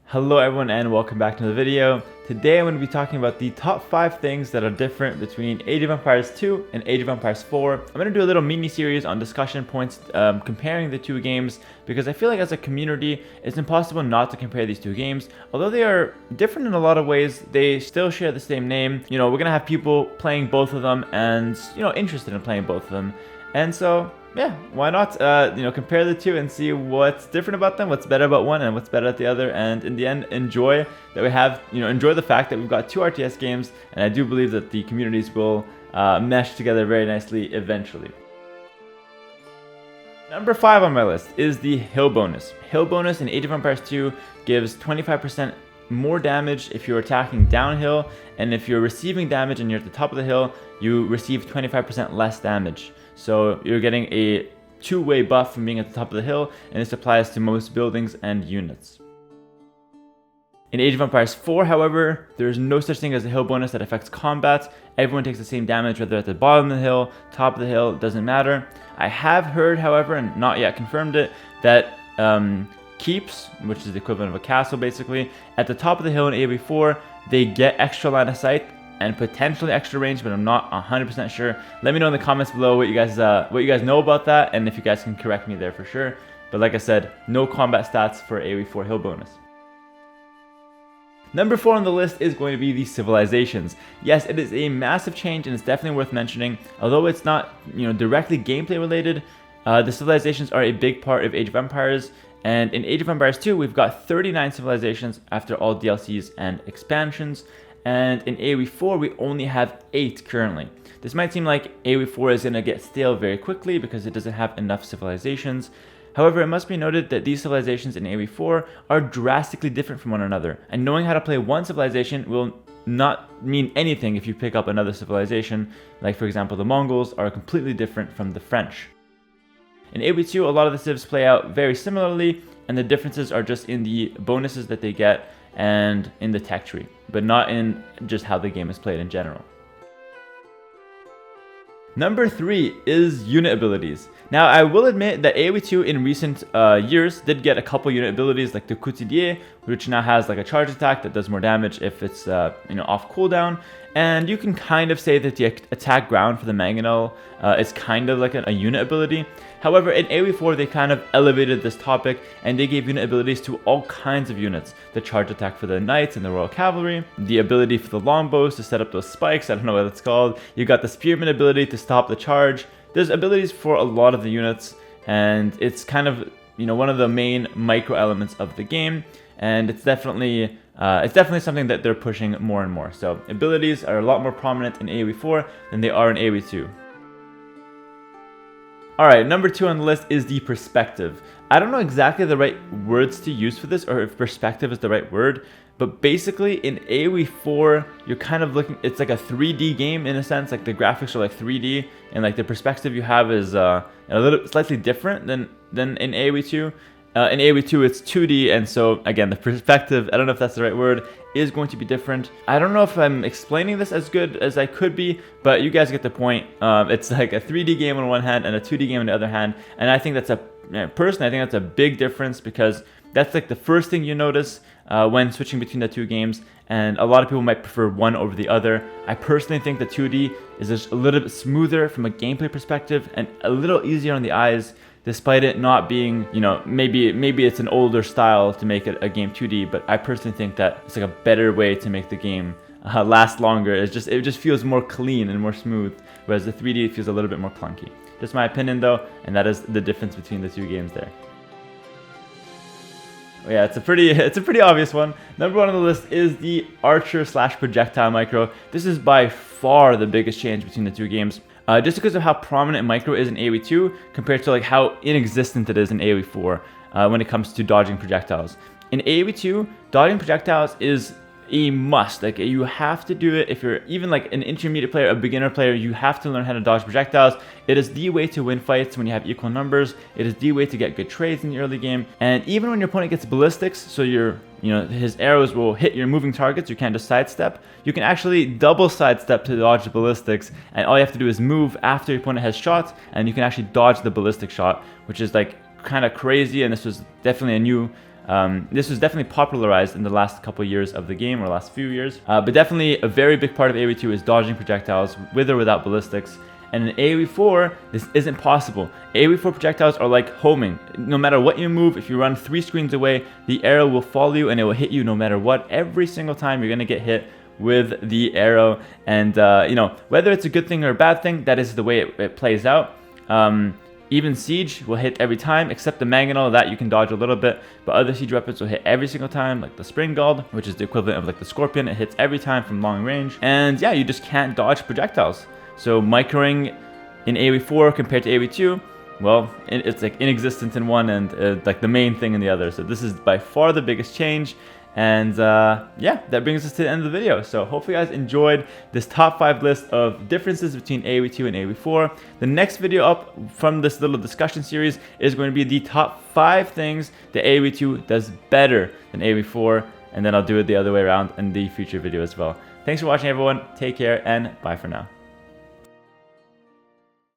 Hello everyone and welcome back to the video. Today I'm going to be talking about the top 5 things that are different between Age of Empires 2 and Age of Empires 4. I'm going to do a little mini series on discussion points comparing the two games because I feel like as a community it's impossible not to compare these two games. Although they are different in a lot of ways, they still share the same name. We're going to have people playing both of them and interested in playing both of them. And so yeah, why not, compare the two and see what's different about them, what's better about one and what's better at the other, and in the end, enjoy the fact that we've got two RTS games, and I do believe that the communities will mesh together very nicely eventually. Number 5 on my list is the Hill bonus. Hill bonus in Age of Empires 2 gives 25% more damage if you're attacking downhill, and if you're receiving damage and you're at the top of the hill, you receive 25% less damage. So you're getting a two-way buff from being at the top of the hill, and this applies to most buildings and units. In Age of Empires 4, however, there is no such thing as a hill bonus that affects combat. Everyone takes the same damage, whether at the bottom of the hill, top of the hill, it doesn't matter. I have heard, however, and not yet confirmed it, that keeps, which is the equivalent of a castle basically, at the top of the hill in AoE4, they get extra line of sight and potentially extra range, but I'm not 100% sure. Let me know in the comments below what you guys know about that, and if you guys can correct me there for sure. But like I said, no combat stats for AoE4 hill bonus. Number 4 on the list is going to be the civilizations. Yes, it is a massive change and it's definitely worth mentioning. Although it's not directly gameplay related, the civilizations are a big part of Age of Empires. And in Age of Empires 2, we've got 39 civilizations after all DLCs and expansions. And in AoE4, we only have 8 currently. This might seem like AoE4 is going to get stale very quickly because it doesn't have enough civilizations. However, it must be noted that these civilizations in AoE4 are drastically different from one another. And knowing how to play one civilization will not mean anything if you pick up another civilization. Like for example, the Mongols are completely different from the French. In AoE2, a lot of the civs play out very similarly, and the differences are just in the bonuses that they get and in the tech tree, but not in just how the game is played in general. Number 3 is unit abilities. Now, I will admit that AoE2 in recent years did get a couple unit abilities like the Couturier, which now has like a charge attack that does more damage if it's off cooldown. And you can kind of say that the attack ground for the Mangonel is kind of like a unit ability. However, in AoE4 they kind of elevated this topic and they gave unit abilities to all kinds of units. The charge attack for the Knights and the Royal Cavalry, the ability for the longbows to set up those spikes, I don't know what it's called. You got the Spearman ability to stop the charge. There's abilities for a lot of the units, and it's kind of one of the main micro elements of the game, and it's definitely something that they're pushing more and more. So abilities are a lot more prominent in AoE4 than they are in AoE2. Alright, number 2 on the list is the perspective. I don't know exactly the right words to use for this, or if perspective is the right word, but basically in AoE4, you're kind of looking, it's like a 3D game in a sense, like the graphics are like 3D, and like the perspective you have is a little slightly different than in AoE2. In AoE2 it's 2D, and so again the perspective, I don't know if that's the right word, is going to be different. I don't know if I'm explaining this as good as I could be, but you guys get the point. It's like a 3D game on one hand and a 2D game on the other hand, and I think that's personally I think that's a big difference, because that's like the first thing you notice when switching between the two games, and a lot of people might prefer one over the other. I personally think the 2D is just a little bit smoother from a gameplay perspective and a little easier on the eyes, despite it not being, maybe it's an older style to make it a game 2D, but I personally think that it's like a better way to make the game last longer. It just feels more clean and more smooth, whereas the 3D feels a little bit more clunky. Just my opinion though, and that is the difference between the two games there. Yeah, it's a pretty obvious one. Number 1 on the list is the Archer/Projectile micro. This is by far the biggest change between the two games. Just because of how prominent micro is in AoE2 compared to like how inexistent it is in AoE4 when it comes to dodging projectiles. In AoE2, dodging projectiles is a must. Like, you have to do it if you're even like an intermediate player, a beginner player. You have to learn how to dodge projectiles. It is the way to win fights when you have equal numbers. It is the way to get good trades in the early game. And even when your opponent gets ballistics, so his arrows will hit your moving targets, you can't just sidestep. You can actually double sidestep to dodge the ballistics, and all you have to do is move after your opponent has shot, and you can actually dodge the ballistic shot, which is like kind of crazy. And this was definitely a new This was definitely popularized in the last couple years of the game, or last few years. But definitely a very big part of AoE2 is dodging projectiles with or without ballistics. And in AoE4, this isn't possible. AoE4 projectiles are like homing. No matter what you move, if you run 3 screens away, the arrow will follow you and it will hit you no matter what. Every single time you're gonna get hit with the arrow. And you know, whether it's a good thing or a bad thing, that is the way it plays out. Even Siege will hit every time, except the Mangonel, that you can dodge a little bit, but other Siege weapons will hit every single time, like the Springald, which is the equivalent of like the Scorpion. It hits every time from long range. And yeah, you just can't dodge projectiles. So microing in AoE4 compared to AoE2, well, it's like inexistent in one and like the main thing in the other. So this is by far the biggest change. And yeah, that brings us to the end of the video. So hopefully you guys enjoyed this top 5 list of differences between AoE2 and AoE4. The next video up from this little discussion series is going to be the top 5 things that AoE2 does better than AoE4. And then I'll do it the other way around in the future video as well. Thanks for watching, everyone. Take care and bye for now.